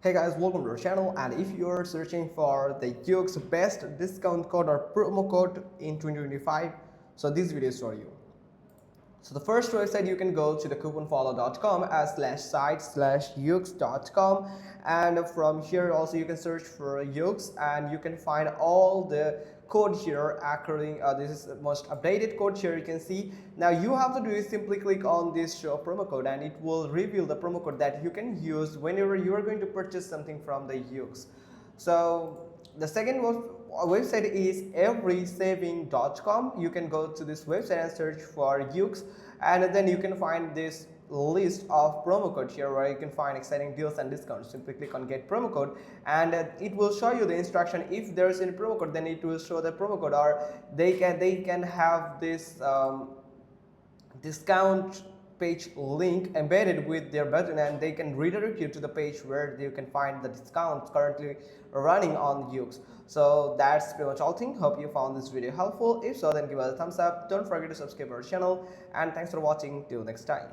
Hey guys, welcome to our channel, and if you're searching for the Yoox best discount code or promo code in 2025, so this video is for you. So the first website you can go to the couponfollow.com /site/yoox.com, and from here also you can search for Yoox and you can find all the code here according this is the most updated code here. You can see now you have to do is simply click on this show promo code and it will reveal the promo code that you can use whenever you are going to purchase something from the Yoox. So the second website is everysaving.com. You can go to this website and search for Yoox, and then you can find this list of promo codes here where you can find exciting deals and discounts. Simply click on get promo code and it will show you the instruction. If there is any promo code, then it will show the promo code, or they can have this discount page link embedded with their button, and they can redirect you to the page where you can find the discounts currently running on Yoox. So that's pretty much all thing. Hope you found this video helpful. If so, then give us a thumbs up. Don't forget to subscribe our channel, and thanks for watching. Till next time.